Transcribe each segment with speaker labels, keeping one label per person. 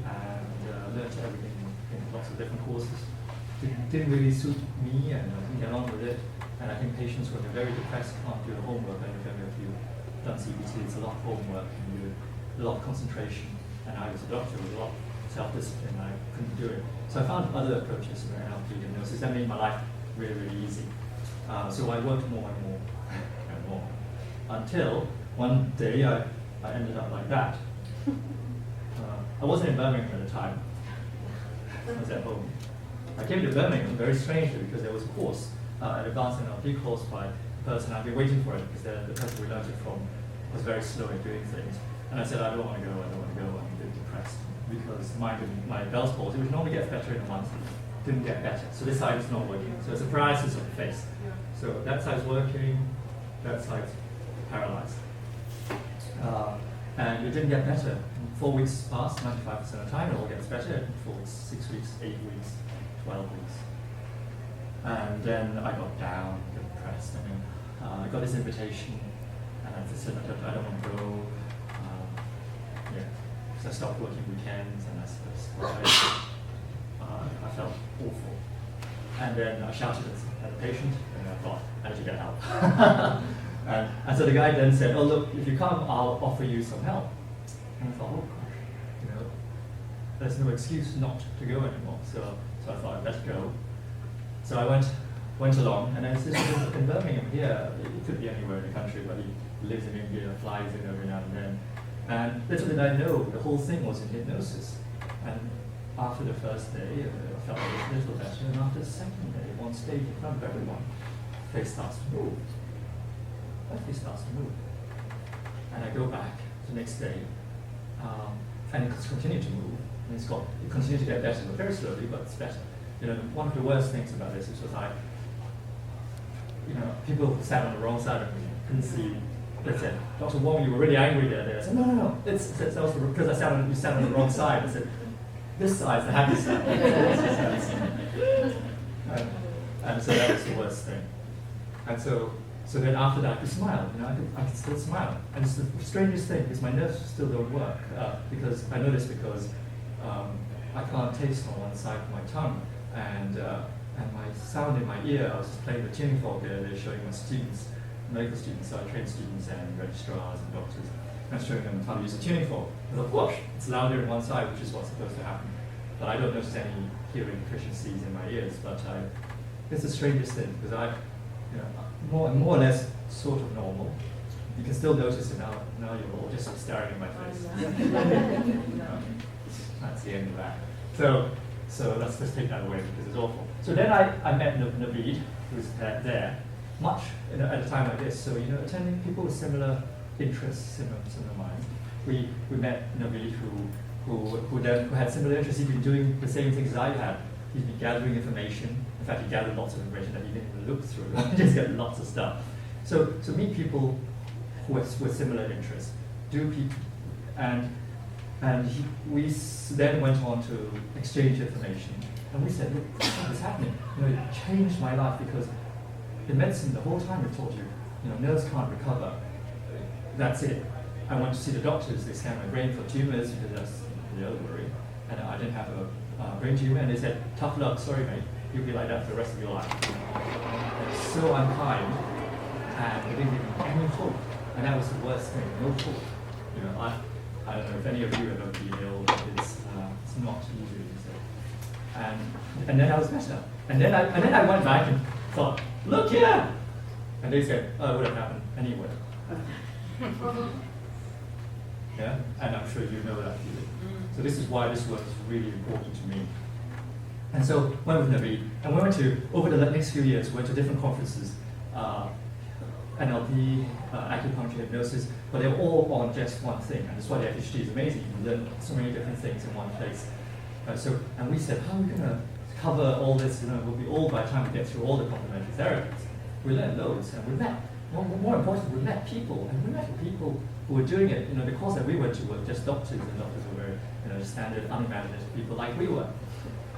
Speaker 1: and learned everything in lots of different courses. Didn't really suit me, and I didn't get along with it. And I think patients, when they're very depressed, can't do the homework. I don't know if you've done CBT, it's a lot of homework and you do a lot of concentration. And I was a doctor with a lot of self-discipline, I couldn't do it. So I found other approaches to NLP hypnosis that made my life really, really easy. So I worked more and more and more, until one day I ended up like that. I wasn't in Birmingham at the time. I was at home. I came to Birmingham very strangely because there was a course, an advanced NLP course by a person. I've been waiting for it because the person we learned it from was very slow at doing things. And I said, I don't want to go, I don't want to go. I'm a bit depressed because my Bell's palsy, which normally gets better in a month, didn't get better. So this side is not working. So it's a paralysis of the face. So that side's working, that side's paralyzed. And it didn't get better. 4 weeks passed, 95% of the time it all gets better. 4 weeks, 6 weeks, 8 weeks, 12 weeks. And then I got down, depressed, and I got this invitation, and I said, I don't want to go. So I stopped working weekends, and I felt awful. And then I shouted at the patient, and I thought, I need to get help. and so the guy then said, oh look, if you come, I'll offer you some help. And I thought, oh gosh, there's no excuse not to go anymore. So I thought I'd better go. So I went along, and this is in Birmingham here. It could be anywhere in the country, but he lives in India, flies in every now and then. And little did I know, the whole thing was in hypnosis. And after the first day, I felt a little better. And after the second day, on stage in front of everyone, the face starts to move. My face starts to move. And I go back the next day, and it continued to move. And it continued to get better, but very slowly, but it's better. One of the worst things about this was people sat on the wrong side of me, couldn't see. They said, Dr. Wong, you were really angry there. I said, no, it's also because you sat on the wrong side. I said, this side's the happy side. And so that was the worst thing. And so then after that, I smiled. I could still smile. And it's the strangest thing because my nerves still don't work. I know this because I can't taste on one side of my tongue. And my sound in my ear, I was just playing the tuning fork there. They're showing my students, medical students, so I train students and registrars and doctors, and showing them how to use a tuning fork. I thought, whoosh, it's louder in one side, which is what's supposed to happen. But I don't notice any hearing deficiencies in my ears. But it's the strangest thing because more or less sort of normal. You can still notice it now you're all just staring at my face. That's the end of that. So let's just take that away because it's awful. So then I met Naveed, who's there, much at a time like this. So attending people with similar interests, similar minds. We met Naveed who had similar interests. He'd been doing the same things as I had. He'd been gathering information. In fact, he gathered lots of information that he didn't even look through. He just got lots of stuff. So to meet people with similar interests, we then went on to exchange information. And we said, look, what is happening? It changed my life because in medicine, the whole time we've told you, nerves can't recover. That's it. I went to see the doctors. They scanned my brain for tumors because that's the other worry. And I didn't have a brain tumor. And they said, tough luck, sorry mate, you'll be like that for the rest of your life. And so unkind, and they didn't give me any hope. And that was the worst thing, no hope. I don't know if any of you have ever been ill, but it's not easy. And then I was better. And then I went back and thought, look here! And they said, oh, it would have happened anyway. Yeah? And I'm sure you know that feeling. So this is why this work is really important to me. And so went with Naveed, and we went to, over the next few years, we went to different conferences, NLP, acupuncture, hypnosis, but they were all on just one thing. And that's why the PhD is amazing. You learn so many different things in one place. And we said, how are we going to cover all this? We'll be all by the time we get through all the complementary therapies. We learned loads, and we met. More importantly, we met people, and we met people who were doing it. The course that we went to were just doctors, and doctors were very, standard, unimaginative people like we were.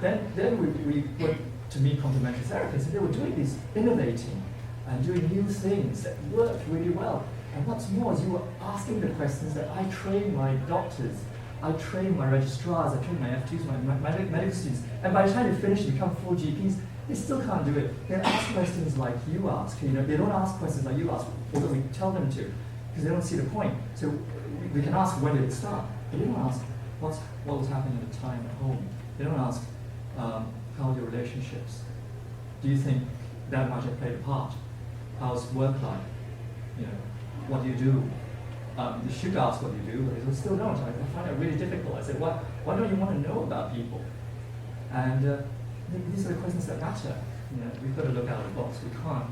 Speaker 1: Then we went to meet complementary therapists, and they were doing these innovating and doing new things that worked really well. And what's more is you were asking the questions that I train my doctors I train my registrars, I train my FTs, my medical students, and by the time they finish and become full GPs, they still can't do it. They ask questions like you ask. You know, they don't ask questions like you ask, although we tell them to, because they don't see the point. So we can ask when did it start, but they don't ask what was happening at the time at home. They don't ask how are your relationships. Do you think that might have played a part? How's work life? You know, what do you do? You should ask what you do, but they still don't. I find it really difficult. I said, why don't you want to know about people? And these are the questions that matter. You know, we've got to look out of the box. We can't.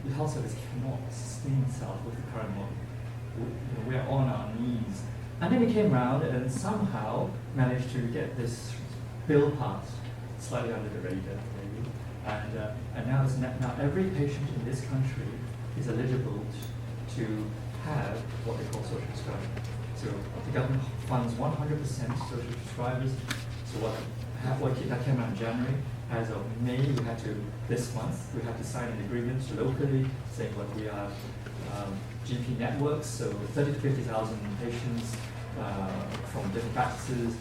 Speaker 1: The health service cannot sustain itself with the current model. We're on our knees. And then we came round and somehow managed to get this bill passed, slightly under the radar, maybe. And now every patient in this country is eligible to have what they call social prescribing. So the government funds 100% social prescribers. So that came out in January. As of May, this month, we had to sign an agreement locally saying what we are GP networks, so 30 to 50,000 patients from different practices.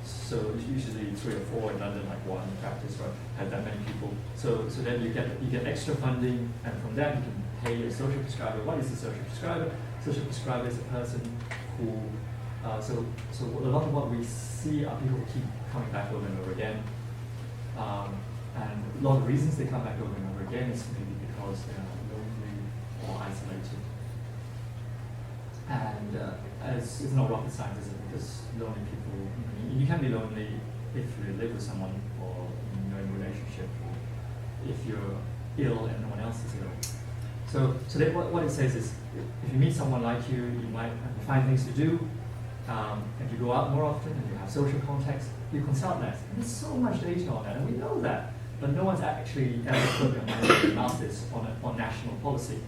Speaker 1: So usually 3 or 4 in London, like one practice, right, had that many people. So then you get extra funding, and from that you can pay a social prescriber. What is a social prescriber? Social prescriber is a person who, so a lot of what we see are people who keep coming back over and over again. And a lot of reasons they come back over and over again is maybe because they are lonely or isolated. And it's not rocket science, is it? Because lonely people, you can be lonely if you live with someone or you're in a relationship, or if you're ill and no one else is ill. So what it says is, if you meet someone like you, you might find things to do, and you go out more often and you have social contacts, you consult less. And there's so much data on that, and we know that, but no one's actually ever put their mind to analysis on national policy.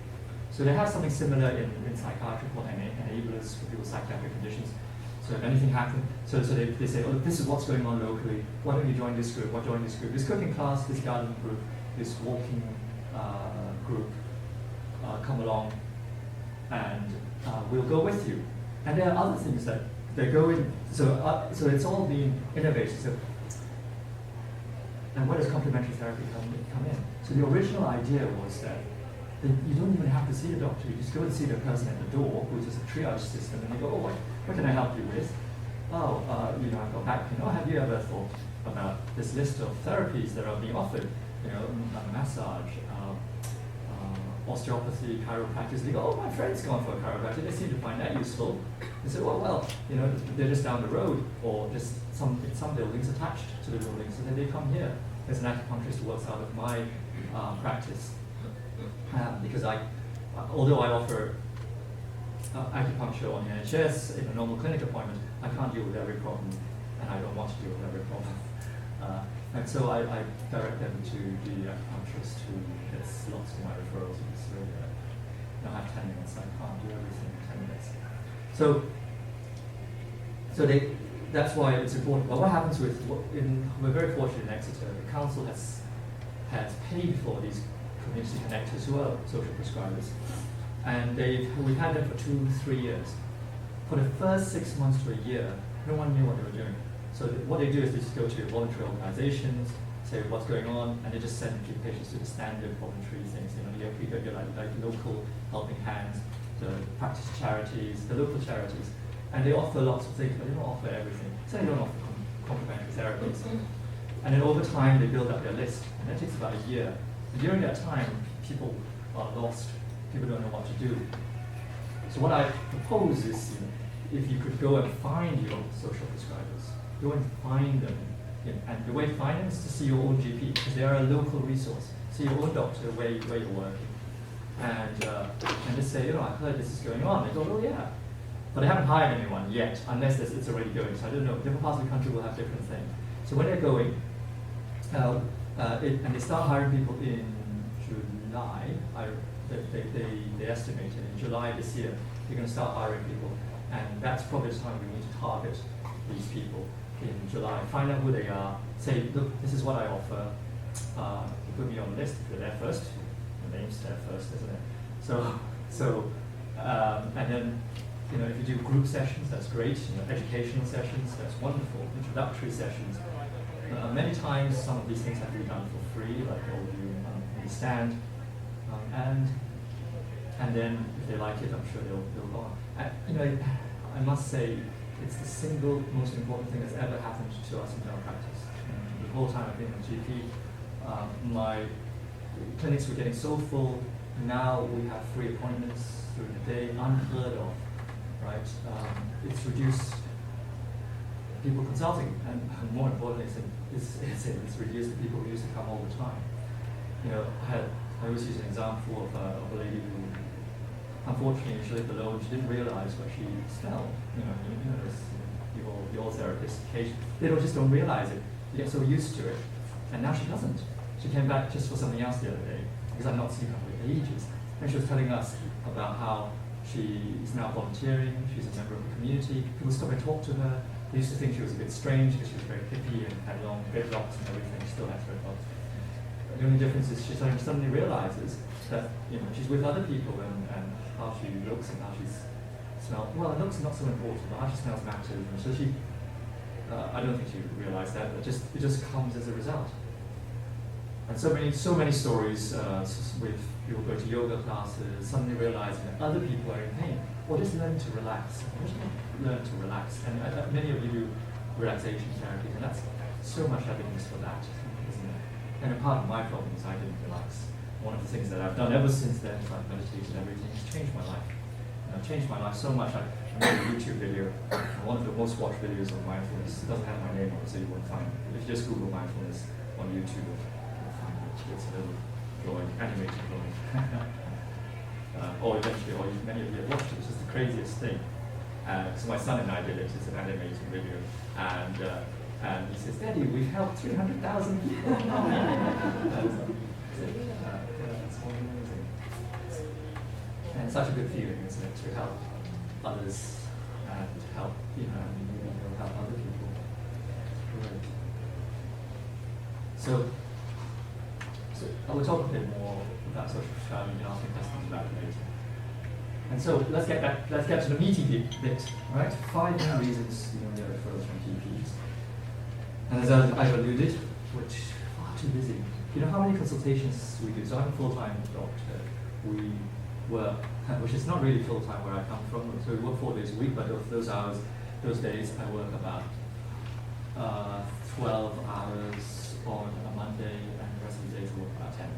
Speaker 1: So they have something similar in psychiatry called enablers for people's psychiatric conditions. So if anything happens, so they say, oh, this is what's going on locally, why don't you join this group, or join this group, this cooking class, this garden group, this walking group, come along, and we'll go with you. And there are other things that they go in, so it's all being innovated. So, and where does complementary therapy come in? So the original idea was that you don't even have to see the doctor, you just go and see the person at the door, which is a triage system, and they go, oh, what can I help you with? Oh, I've got back pain. Oh, have you ever thought about this list of therapies that are being offered? You know, massage, osteopathy, chiropractic. They go, oh, my friend's gone for a chiropractic. They seem to find that useful. They say, well, you know, they're just down the road, or just some buildings attached to the buildings, and then they come here. There's an acupuncturist who works out of my practice, because although I offer acupuncture on the NHS in a normal clinic appointment, I can't deal with every problem, and I don't want to deal with every problem. And so I direct them to the acupuncturist who gets lots of my referrals, because really, I have 10 minutes, I can't do everything in 10 minutes. So that's why it's important. But what happens we're very fortunate in Exeter, the council has paid for these community connectors who are social prescribers. And we've had them for 2-3 years. For the first 6 months to a year, no one knew what they were doing. So what they do is they just go to voluntary organizations, say what's going on, and they just send patients to the standard voluntary things. You know, you get like local helping hands, the practice charities, the local charities, and they offer lots of things, but they don't offer everything. So they don't offer complementary therapies. And then over time, they build up their list, and that takes about a year. And during that time, people are lost. People don't know what to do. So what I propose is, if you could go and find your social prescribers, go and find them. And the way to find them is to see your own GP, because they are a local resource. See your own doctor where you're working. And just say, I heard this is going on. They go, oh yeah. But they haven't hired anyone yet, unless it's already going. So I don't know, different parts of the country will have different things. So when they're going, and they start hiring people in July, they estimated in July this year, they're going to start hiring people. And that's probably the time we need to target these people in July. Find out who they are, say, look, this is what I offer. You put me on the list, if you're there first. The name's there first, isn't it? And then if you do group sessions, that's great. Educational sessions, that's wonderful. Introductory sessions. Many times, some of these things have to be done for free, like all of you understand. And then, if they like it, I'm sure they'll go on. I must say, it's the single most important thing that's ever happened to us in general practice. The whole time I've been a GP, my clinics were getting so full. Now we have 3 appointments through the day, unheard of, right? It's reduced people consulting, and more importantly, it's reduced the people who used to come all the time. I always use an example of a lady who, unfortunately, she lived alone. She didn't realize what she smelled. The old therapists, they just don't realize it. They get so used to it, and now she doesn't. She came back just for something else the other day, because I've not seen her for ages. And she was telling us about how she is now volunteering, she's a member of the community. People stop and talk to her. They used to think she was a bit strange because she was very hippie and had long dreadlocks and everything. She still has dreadlocks. The only difference is she suddenly realizes that she's with other people and how she looks and how she smells. Well, it looks not so important, but how she smells matters. And so she, I don't think she realized that, but it just comes as a result. And so many stories with people go to yoga classes, suddenly realizing that other people are in pain, or just learn to relax. Learn to relax. And many of you do relaxation therapies, and that's so much evidence for that, isn't it? And a part of my problem is I didn't relax. One of the things that I've done ever since then, so I've meditated and everything, has changed my life. And I've changed my life so much. I made a YouTube video, one of the most watched videos of mindfulness. It doesn't have my name on it, so you won't find it. If you just Google mindfulness on YouTube, you'll find it. It's a little glowing, animated glowing. Or many of you have watched it, which is the craziest thing. So my son and I did it. It's an animated video, and he says, "Daddy, we've helped 300,000 people." That's amazing. And it's such a good feeling, isn't it, to help others and help, and maybe you'll help other people. Great. So I will talk a bit more about social prescribing and ask me questions about it later. And so let's get to the meaty bit, right? 5 main reasons you don't get referrals from GPs. And as I've alluded, which far too busy. How many consultations we do? So I'm a full-time doctor. We work, which is not really full-time where I come from. So we work 4 days a week, but of those days I work about 12 hours on a Monday, and the rest of the days I work about 10.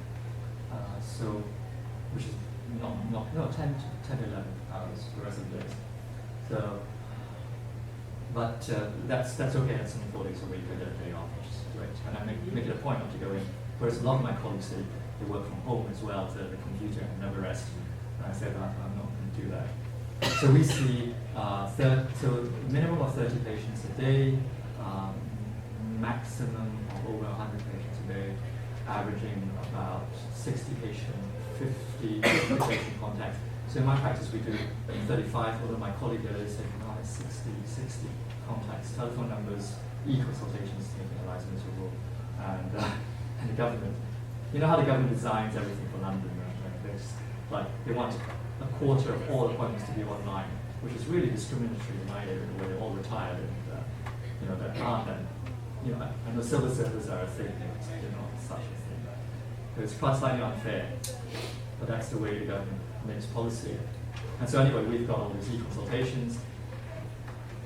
Speaker 1: Which is 10 to 11 hours the rest of the days. So, but that's okay. That's only 4 days a week. I get a day off, which is great. And I make it a point not to go in. Whereas a lot of my colleagues say they work from home as well, to the computer and never rest. And I say that I'm not going to do that. So we see minimum of 30 patients a day, maximum of over 100 patients a day, averaging about 60 patient, 50 patient contacts. So in my practice we do 35, although my colleague there is saying, no, it's 60 contacts, telephone numbers, e-consultations, making our lives miserable, and the government. You know how the government designs everything for London, right? They want a quarter of all appointments to be online, which is really discriminatory in my area, where they're all retired and there aren't. I know civil servants are a thing, they're not such a thing. So it's quite slightly unfair, but that's the way the government makes policy. And so anyway, we've got all these e-consultations.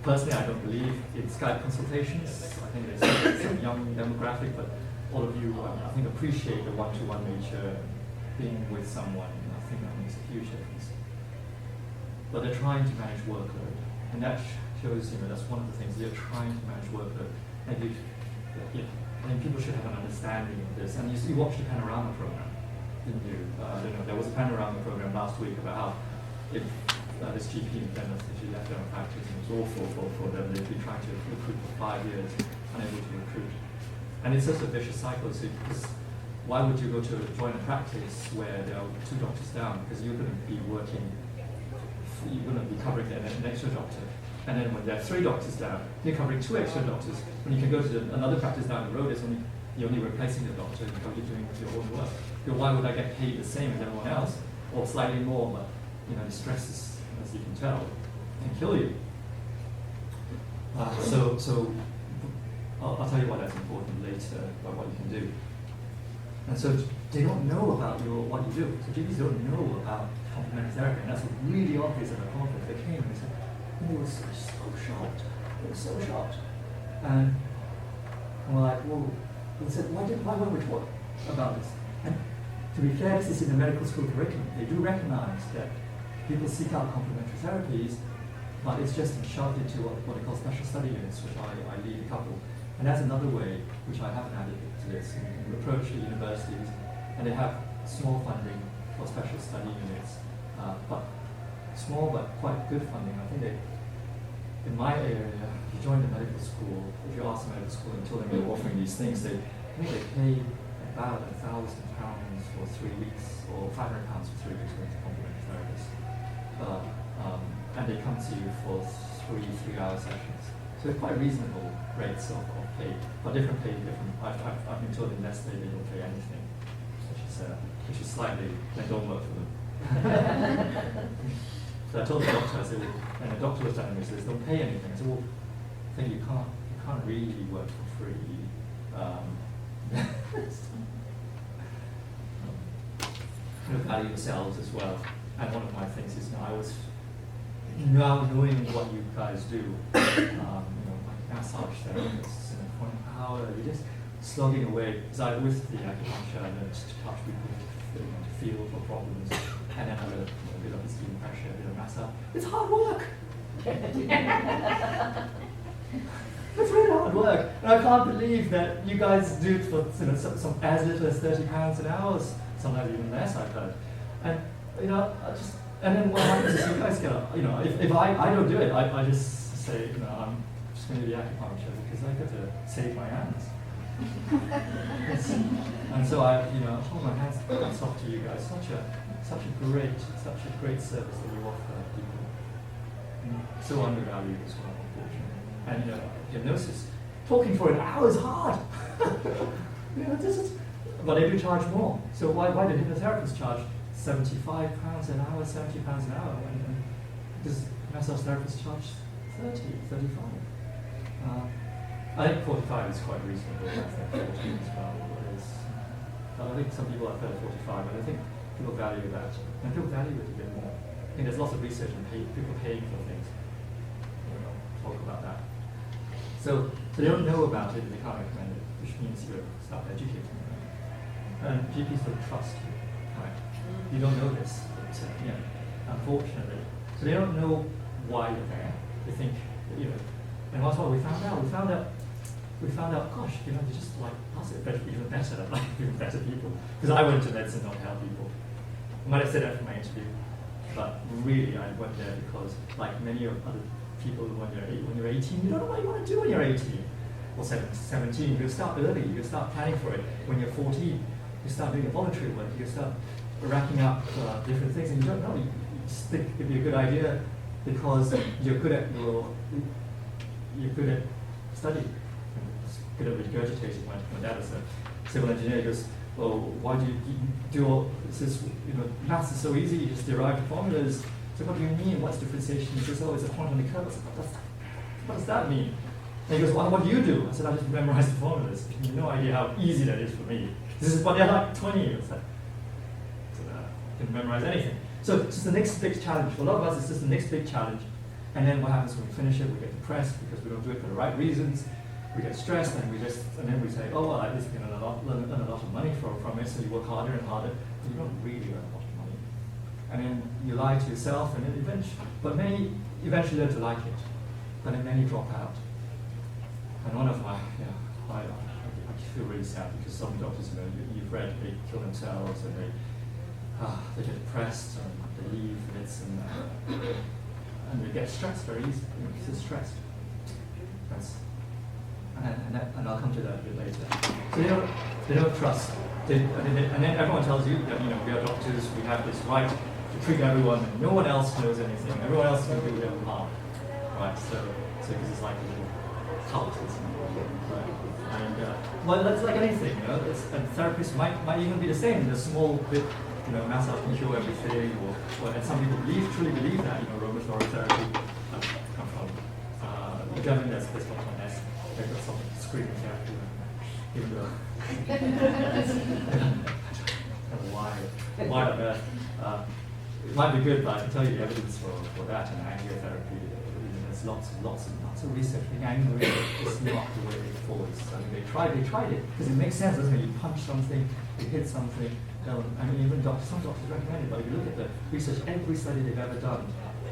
Speaker 1: Personally, I don't believe in Skype consultations. I think there's some young demographic, but all of you, I think, appreciate the one-to-one nature, being with someone. I think that makes a huge difference. But they're trying to manage workload, and that shows, that's one of the things, they're trying to manage workload. And I think people should have an understanding of this. And you watched the Panorama program, didn't you? There was a Panorama program last week about how if this GP in Plymouth, if she left her practice, it was awful for them. They'd been trying to recruit for 5 years, unable to recruit. And it's just a vicious cycle. So because why would you go to join a practice where there are 2 doctors down? Because you're going to be working, you're going to be covering an extra doctor. And then when there are 3 doctors down, you're covering 2 extra doctors. When you can go to another practice down the road, you're only replacing the doctor, and you're doing your own work. Why would I get paid the same as everyone else, or slightly more? But the stress is, as you can tell, can kill you. So I'll tell you why that's important later, about what you can do. And so they don't know about what you do. So GPs don't know about complementary therapy, and that's really obvious at the conference. They came and they said, and they were so shocked. They were so shocked. And we're like, well, they said, why won't we talk about this? And to be fair, this is in the medical school curriculum. They do recognize that people seek out complementary therapies, but it's just shoved into what they call special study units, which I lead a couple. And that's another way, which I haven't added to this, in approach to universities, and they have small funding for special study units, but small but quite good funding. I think they, in my area, if you join the medical school, if you ask the medical school and tell them they're offering these things, I think they pay about £1,000 for 3 weeks, or £500 for 3 weeks with a complementary therapist. And they come to you for three-hour sessions. So they're quite reasonable rates of pay, but different pay, different. I've been told in Nestle they don't pay anything, which is slightly, they don't work for them. So I told the doctor, I said, and the doctor was telling me, he says, don't pay anything. I said, well, I think you can't really work for free. Value yourselves as well. And one of my things is now knowing what you guys do, like massage therapists, and for an hour, you're just slogging away. Because with the acupuncture, I learned to touch people, to feel for problems, and then have a bit of skin pressure, a bit of massage. It's hard work. It's really hard work, and I can't believe that you guys do it for some as little as £30 an hour, sometimes even less, I've heard. And and then what happens is you guys get up. If I don't do it, I just say, I'm just going to do the acupuncture because I get to save my hands. And so I, hold my hands off to you guys. Such a great service that you offer people. So undervalued as well, unfortunately. And hypnosis, talking for an hour is hard. But they do charge more. So why do hypnotherapists charge £75 an hour, £70 an hour? And does massage therapists charge 30, 35? I think 45 is quite reasonable. I think 40 as well. I think some people are 30, 45, but I think people value that. And people value it a bit more. I think there's lots of research on people paying for things. We'll talk about that. So they don't know about it and they can't recommend it, which means you start educating them. And GPs don't trust you. Right? You don't know this, but, unfortunately. So they don't know why you're there. They think, and that's what we found out. We found out, gosh, they're just like us, even better, like even better people. Because I went to medicine not to help people. I might have said that for my interview, but really I went there because, like many of other people, when you're 18, you don't know what you want to do when you're 18 or 17. You start early. You start planning for it. When you're 14, you start doing voluntary work. You start racking up different things, and you don't know. You just think it'd be a good idea because you're good at studying. Good at regurgitating. My dad is a civil engineer. He goes, well, why do you do all this? Maths is so easy. You just derive formulas. So what do you mean? What's differentiation? He says, it's a quantum mechanics. What does that mean? And he goes, well, what do you do? I said, I just memorize the formulas. You have no idea how easy that is for me. This is what they're like 20 years. I can memorize anything. So it's just the next big challenge. For a lot of us, it's just the next big challenge. And then what happens when we finish it? We get depressed because we don't do it for the right reasons. We get stressed, and then we say, oh, well, at least we can earn a lot of money from it, so you work harder and harder, but you don't really earn a lot of money. And then you lie to yourself, and then many eventually learn to like it, but then many drop out. And one of my, I feel really sad because some doctors, you've read, they kill themselves, and they get depressed, and they leave medicine, and they get stressed very easily. They're stressed. And I'll come to that a bit later. So they don't trust. And then everyone tells you that we are doctors, we have this right to treat everyone, and no one else knows anything. Everyone else can do their own harm, right? So because it's like a little cult, isn't it? Right? And well, that's like anything, and therapists might even be the same. In a small bit, massage can cure everything, and some people truly believe that, rheumatoid therapy. come from. In German, there's what one S. They've got some screaming character, even though why on earth? It might be good, but I can tell you the evidence for that in anger therapy. There's lots of research. Anger is not the way forward. I mean, they tried it because it makes sense, doesn't it? You punch something, you hit something. I mean, even some doctors recommend it, but if you look at the research, every study they've ever done,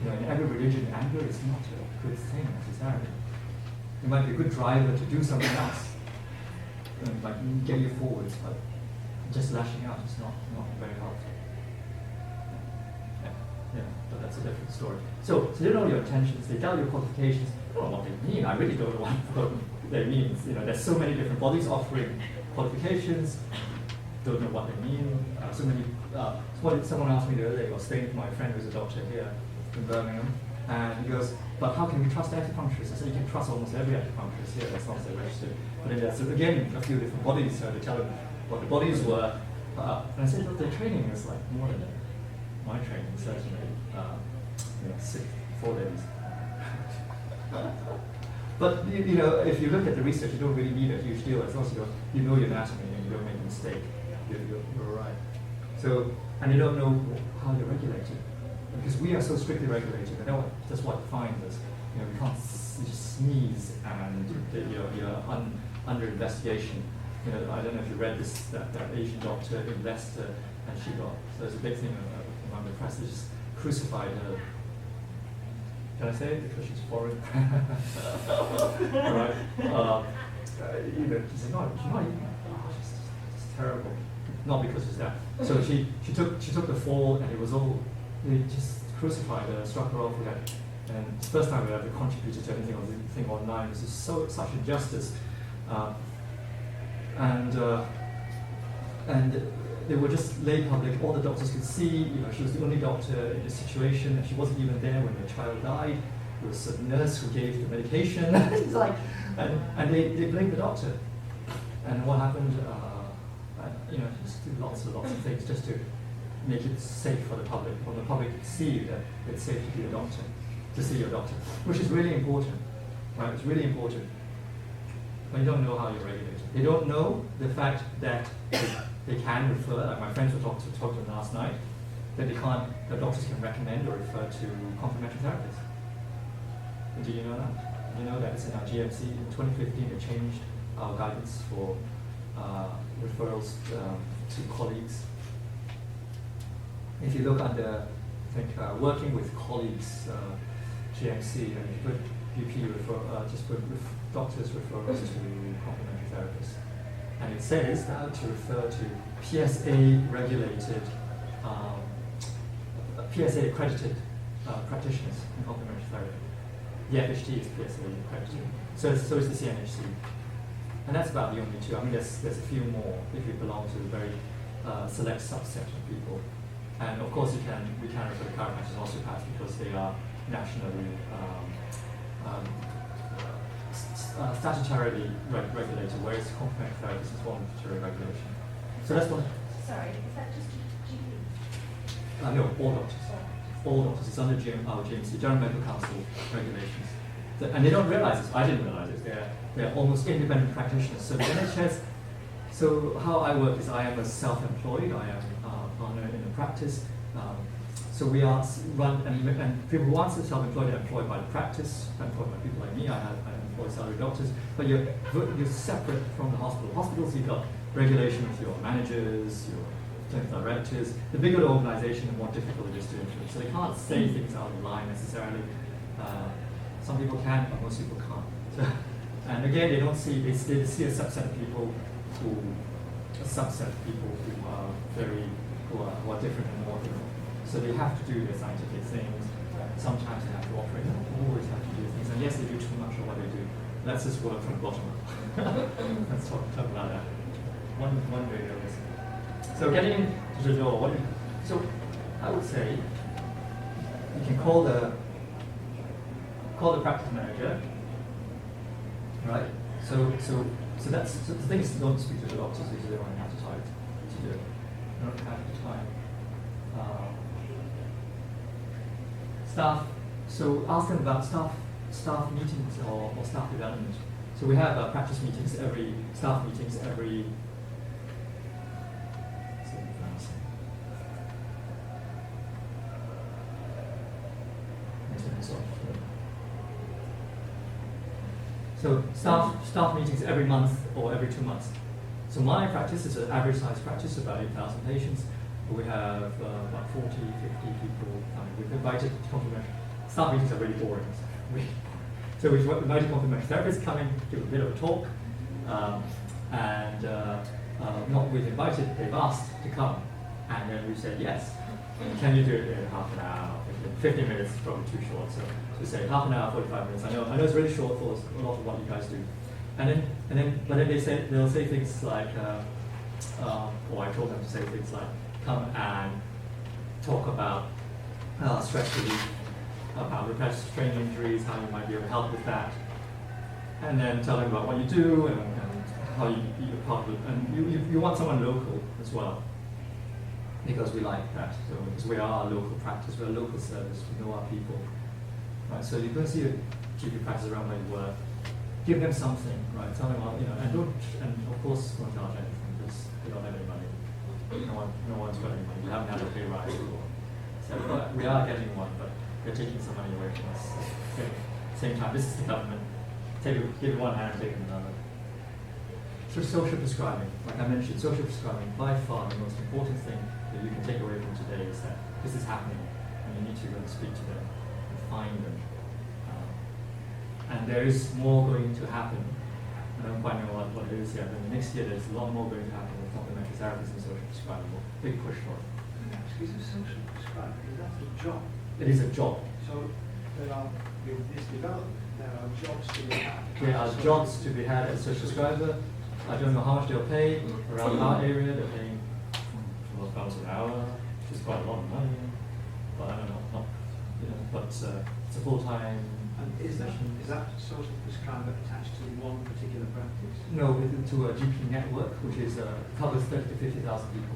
Speaker 1: in every religion, anger is not a good thing necessarily. It might be a good driver to do something else, like get you forwards, but just lashing out is not very helpful. Yeah, but that's a different story. So they know your intentions, they tell your qualifications. I don't know what they mean. I really don't know what they mean. There's so many different bodies offering qualifications. Don't know what they mean. So many. Someone asked me the other day. I was staying with my friend who's a doctor here in Birmingham, and he goes, "But how can we trust acupuncturists?" I said, "You can trust almost every acupuncturist here as long as they're registered." But then there's again a few different bodies. So they tell them what the bodies were, and I said, "Look, their training is like more than my training, certainly. 4 days." But if you look at the research, you don't really need a huge deal as long as you know your anatomy and you don't make a mistake. You're all right. So, and you don't know how you're regulated, because we are so strictly regulated. I know that's what defines us. We can't just sneeze and you're under investigation. I don't know if you read this, that Asian doctor investor, and she got, so there's a big thing among the press, they just crucified her. Can I say it? Because she's foreign. Right? She said, no, she's not even, it's terrible. Not because she's that. So she took the fall, and it was all, they just crucified her, struck her off with that. And it's the first time we ever contributed to anything online. This is such injustice. And they were just lay public. All the doctors could see. She was the only doctor in this situation, and she wasn't even there when the child died. It was a nurse who gave the medication. It's like, and they blamed the doctor. And what happened? Just do lots and lots of things just to make it safe for the public, for the public to see that it's safe to be a doctor, to see your doctor, which is really important, right? It's really important. But you don't know how you're regulated. They don't know the fact that they can refer, like my friends were talking to them last night, that the doctors can recommend or refer to complementary therapists. And do you know that? You know that it's in our GMC. In 2015, they changed our guidance for referrals to colleagues. If you look under, I think, working with colleagues, GMC, and you put GP just put doctors referrals to complementary therapists. And it says now to refer to PSA regulated, PSA accredited practitioners in complementary therapy. The FHT is PSA accredited. So is the CNHC. And that's about the only two. I mean, there's a few more if you belong to a very select subset of people. And of course, we can refer to chiropractors and osteopaths because they are nationally statutorily regulated, whereas complementary therapy is voluntary regulation. So that's one.
Speaker 2: Sorry, is that just GP?
Speaker 1: No, all doctors. All doctors. It's under our GMC, General Medical Council regulations. And they don't realize this. I didn't realize it. They're almost independent practitioners. So the NHS. So how I work is I am a self-employed. I am a partner in a practice. So we are run, and people who are self-employed are employed by the practice, employed by people like me. I employ salary doctors, but you're separate from the hospital. Hospitals, you've got regulation with your managers, your clinical directors. The bigger the organization, the more difficult it is to influence. So they can't say things out of line necessarily. Some people can, but most people can't. So, and again, they don't see, they see a subset of people who are different and more different. So they have to do their scientific things. Sometimes they have to operate. They don't always have to do things. And yes, they do too much of what they do. Let's just work from the bottom up. Let's talk about that. One way or this. So getting to the door. So I would say you can call the practice manager, right? So the thing is, don't speak to the doctors because they don't have the time to do it. They don't have the time. Staff So ask them about staff meetings or staff development. So we have practice meetings staff meetings every. So staff meetings every month or every 2 months. So my practice is an average size practice, about 8,000 patients. We have about 40, 50 people coming. We've invited complementary. Staff meetings are really boring. So we've invited complementary therapists coming, give a bit of a talk, we've invited, they've asked to come, and then we said yes. Can you do it in half an hour? 15 minutes is probably too short, so we say half an hour, 45 minutes. I know it's really short for a lot of what you guys do. But then they'll say things like, or I told them to say things like, come and talk about stress relief, about repressed strain injuries, how you might be able to help with that, and then tell them about what you do and how you're part of it. And you want someone local as well, because we like that. So because we are a local practice, we're a local service, we know our people. Right? So you're going to see a GP practice around where you work. Give them something, right? Tell them, and of course don't charge anything because they don't have any money. No one's got any money. We haven't had a pay rise before. So we are getting one, but they're taking some money away from us. Okay. Same time, this is the government. Give one hand, take another. So social prescribing, like I mentioned, social prescribing, by far the most important thing that you can take away from today is that this is happening, and you need to go and speak to them and find them. And there is more going to happen. I don't quite know what it is yet, but next year there's a lot more going to happen with complementary therapies and social prescribing. Big push for it.
Speaker 3: Is it social prescribing? Is that a job?
Speaker 1: It is a job.
Speaker 3: So with this development, there are jobs to be had.
Speaker 1: There are jobs to be had as a social prescriber. I don't know how much they'll pay. Around our area, they're paying £12 an hour, which is quite a lot of money. But I don't know, but it's a full-time.
Speaker 3: And is that social prescriber attached to one particular practice?
Speaker 1: No, to a GP network, which covers 30 to 50,000 people.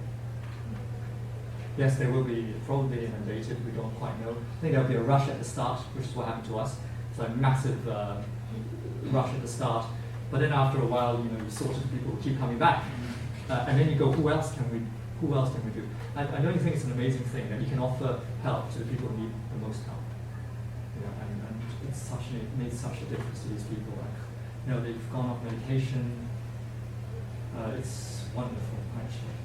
Speaker 1: Yes, they will be probably inundated. We don't quite know. I think there'll be a rush at the start, which is what happened to us. It's like a massive rush at the start. But then after a while, you sort of people will keep coming back, and then you go, who else can we do? I don't think it's an amazing thing that you can offer help to the people who need the most help. And it made such a difference to these people. Like, they've gone off medication. It's wonderful, actually.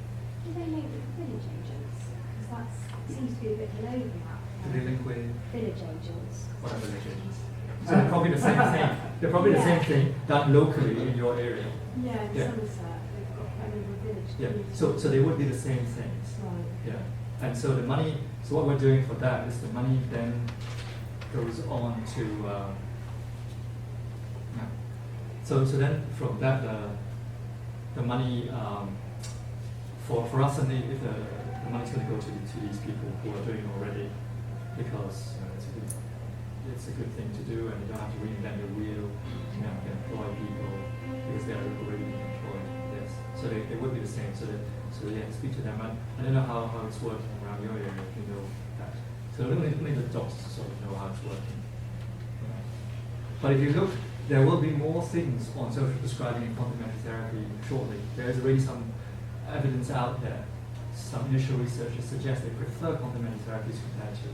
Speaker 2: Do they link with village agents? Because that seems to be a bit of an overlap.
Speaker 1: Do they link with
Speaker 2: village agents?
Speaker 1: What are village agents? So they're probably the same thing. They're probably the same thing done locally in your area.
Speaker 2: Yeah, in Somerset, they've got quite a number of village agents.
Speaker 1: So they would be the same things.
Speaker 2: Right.
Speaker 1: Yeah. And so the money. So what we're doing for that is the money then goes on to. So then from that the money for us, and if the money's going to go to these people who are doing it already, because it's a good thing to do, and you don't have to reinvent the wheel. Employ people because they are already being employed. Yes, so they would be the same. So speak to them. I don't know how it's working around your area. If you know that, so only the doctors sort of know how it's working. But if you look, there will be more things on social prescribing and complementary therapy shortly. There is already some evidence out there. Some initial research that suggests they prefer complementary therapies compared to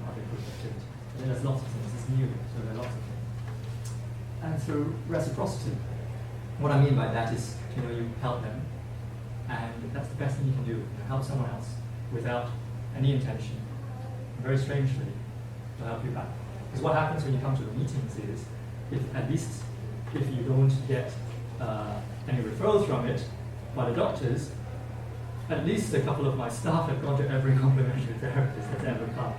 Speaker 1: other group activities. And then there's lots of things. It's new, so there are lots of things. And through reciprocity. What I mean by that is, you help them, and that's the best thing you can do. Help someone else without any intention. And very strangely, to help you back. Because what happens when you come to the meetings is, if you don't get any referrals from it by the doctors, at least a couple of my staff have gone to every complementary therapist that's ever come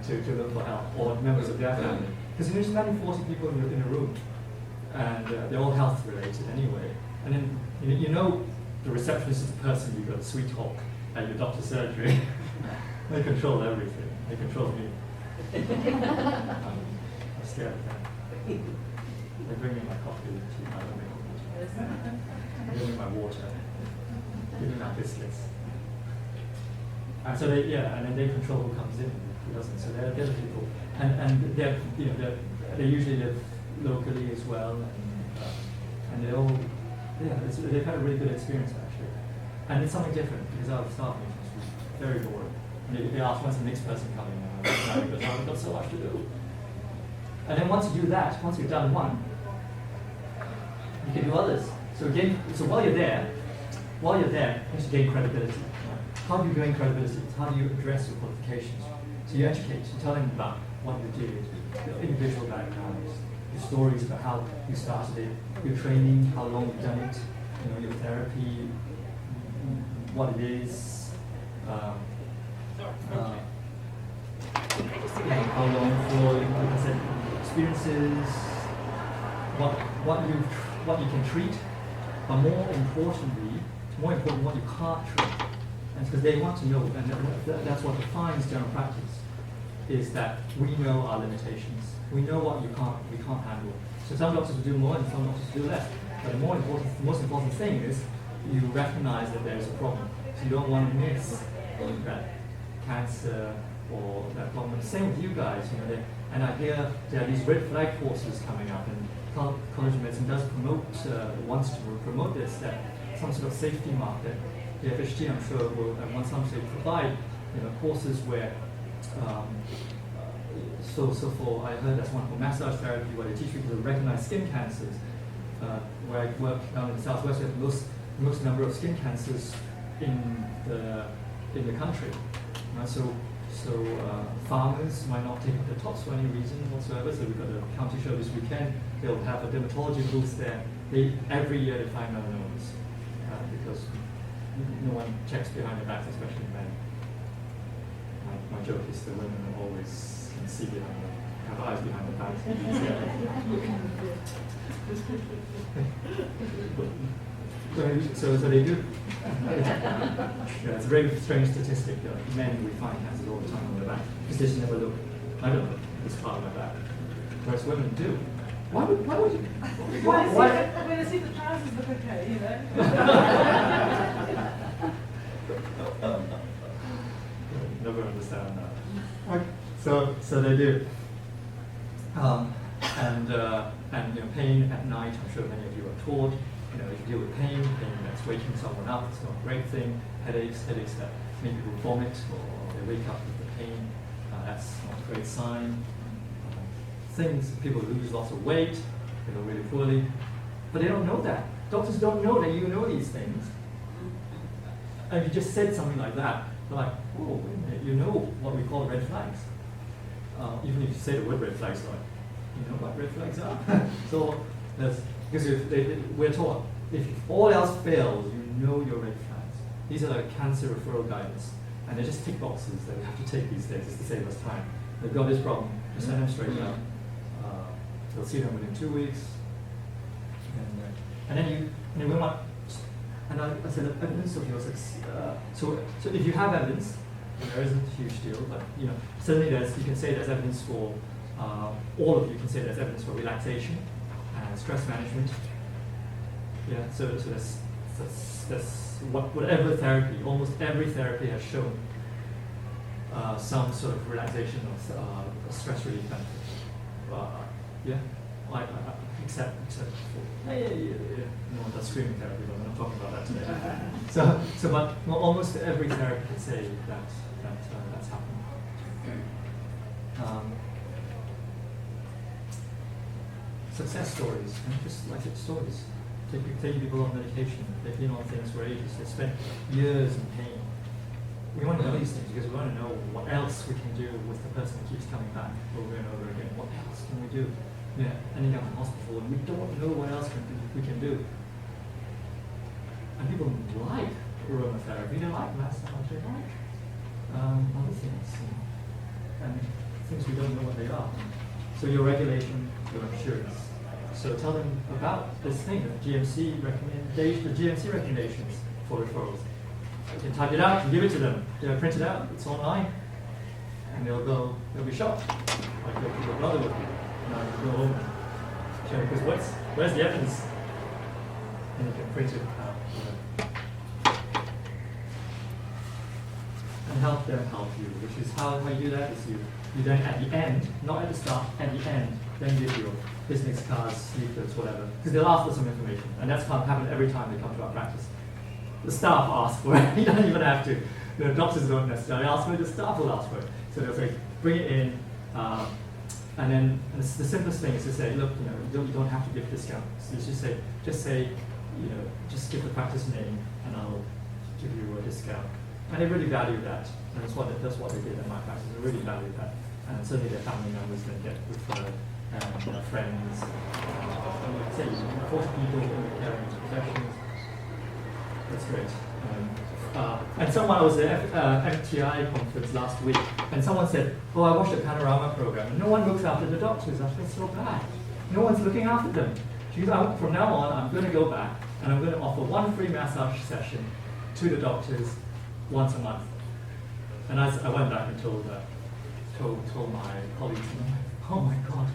Speaker 1: to look for help, or members of their family. Because there's only 40 people in a room, and they're all health related anyway. And then the receptionist is the person you've got a sweet talk at your doctor's surgery. They control everything. They control me. I'm scared of them. They bring me my coffee, tea, I don't make it. They bring me my water. Give me my biscuits. And so and then they control who comes in and who doesn't. So they're the people, and they usually live locally as well, and they all, they've had a really good experience actually. And it's something different because our staff meetings was very boring. And they ask when's the next person coming, because I've got so much to do. And then once you do that, once you've done one, you can do others. So while you're there, you have to gain credibility. How do you gain credibility? How do you address your qualifications? So you educate, you tell them about what you did, your individual backgrounds, your stories about how you started it, your training, how long you've done it, your therapy, what it is, how long for, like I said, experiences, what you can treat, but more importantly, what you can't treat. And because they want to know, and that's what defines general practice, is that we know our limitations. We know what we can't handle. So some doctors will do more and some doctors will do less. But the most important thing is you recognize that there is a problem. So you don't want to miss that cancer or that problem. Same with you guys, and I hear there are these red flag courses coming up, and College of Medicine does wants to promote this, that some sort of safety market. The FHT, I'm sure, will at one stage provide courses where, so for, I heard that's one for massage therapy, where they teach people to recognize skin cancers. Where I work down in the southwest, we have the most number of skin cancers in the country. So farmers might not take up the tops for any reason whatsoever. So we've got a county show this weekend. They'll have a dermatology booth there. Every year they find melanomas because no one checks behind their backs, especially men. My joke is the women are always can see behind them, have eyes behind their backs. So they do. It's a very strange statistic. Men we find cancers all the time on their back because they just never look. I don't look this far on my back, whereas women do. Why would you?
Speaker 4: When I see the trousers look okay,
Speaker 1: Never understand that. So they do. And pain at night. I'm sure many of you are taught. If you deal with pain that's waking someone up, it's not a great thing. Headaches that make people vomit or they wake up with the pain, that's not a great sign. People lose lots of weight, they go really poorly, but they don't know that. Doctors don't know that you know these things. And you just said something like that, they're like, oh, wait a minute, you know what we call red flags. Even if you say the word red flags, like, you know what red flags are? So because we're taught, if all else fails, you know your red flags. These are like cancer referral guidance, and they're just tick boxes that we have to take these days just to save us time. They've got this problem, just send them straight out. They'll see them within 2 weeks, and then we want. And I said evidence of your success. So if you have evidence, there isn't a huge deal, but certainly you can say there's evidence for all of you can say there's evidence for relaxation. Stress management. So that's whatever therapy, almost every therapy has shown some sort of relaxation of stress relief benefit. Except for no one does screaming therapy, but we're not talking about that today. But almost every therapy can say that's happened. Success stories, just like stories. Taking people on medication, they've been on things for ages, they spent years in pain. We want to know these things because we want to know what else we can do with the person who keeps coming back over and over again. What else can we do? Ending up in hospital and we don't know what else we can do. And people like aromatherapy, they like massage, they like other things. And things we don't know what they are. So your regulation, your insurance. So tell them about this thing, the GMC recommendations for referrals. You can type it out and give it to them. They'll print it out, it's online. And they'll be shocked. Like your brother would be. Now you go home and show because where's the evidence? And you can print it out. and help them help you, which is how you do that is you then at the end, not at the start, at the end, then give your business cards, leaflets, whatever, because they'll ask for some information, and that's kind of happened every time they come to our practice. The staff ask for it, you don't even have to. The doctors don't necessarily ask for it, the staff will ask for it. So they'll say, bring it in, and then the simplest thing is to say, look, you don't have to give discounts. So just say, just give the practice name, and I'll give you a discount. And they really value that. And that's what they did in my practice. They really value that. And certainly their family members then get referred, and friends, say 40 people in the caring professions. That's great. And someone, I was at MTI conference last week, and someone said, oh, I watched the Panorama program, and no one looks after the doctors. I feel so bad. No one's looking after them. She goes, from now on, I'm going to go back, and I'm going to offer one free massage session to the doctors once a month. And I went back and told my colleagues, oh my God,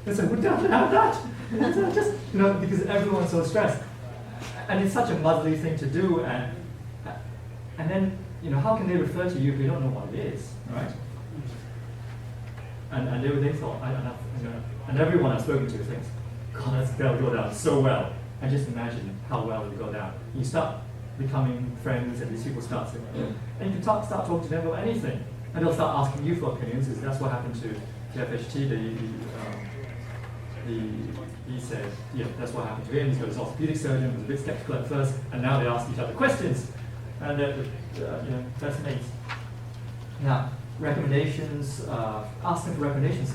Speaker 1: they said, we don't have that. And so just, because everyone's so stressed. And it's such a motherly thing to do, and then, how can they refer to you if they don't know what it is, right? And they thought, and everyone I've spoken to thinks, God, that'll go down so well. And just imagine how well it'll go down. You start becoming friends, and these people start saying, and you can start talking to them about anything, and they'll start asking you for opinions. That's what happened to FHT. He said, yeah, that's what happened to him. He's got his orthopedic surgeon, was a bit skeptical at first, and now they ask each other questions, and that's neat. Now, recommendations, ask them for recommendations,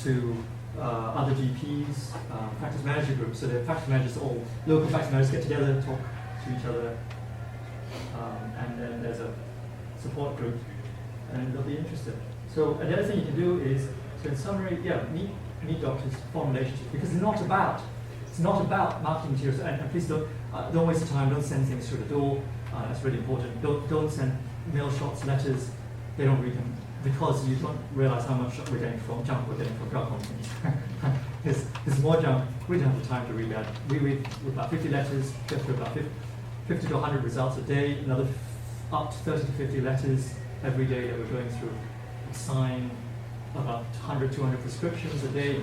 Speaker 1: to other GPs, practice manager groups. So the practice managers, all local practice managers get together, talk to each other, and then there's a support group, and they'll be interested. So the other thing you can do is, so in summary, meet doctors, form relationships, because it's not about marketing materials. And please don't waste your time. Don't send things through the door. That's really important. Don't send mail shots, letters. They don't read them, because you don't realize how much junk we're getting from drug companies. There's more junk. We don't have the time to read that. We read about 50 letters, get through about 50 to 100 results a day, another up to 30 to 50 letters every day that we're going through. We sign about 100, 200 prescriptions a day.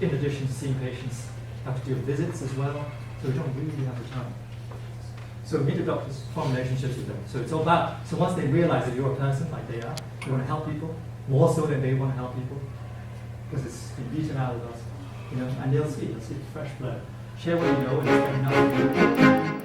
Speaker 1: In addition to seeing patients, have to do visits as well. So we don't really have the time. So meet the doctors, form relationships with them. So it's all about, so once they realize that you're a person like they are, you want to help people, more so than they want to help people, because it's been beaten out of us, and they'll see fresh blood. Share what you know and just let me know.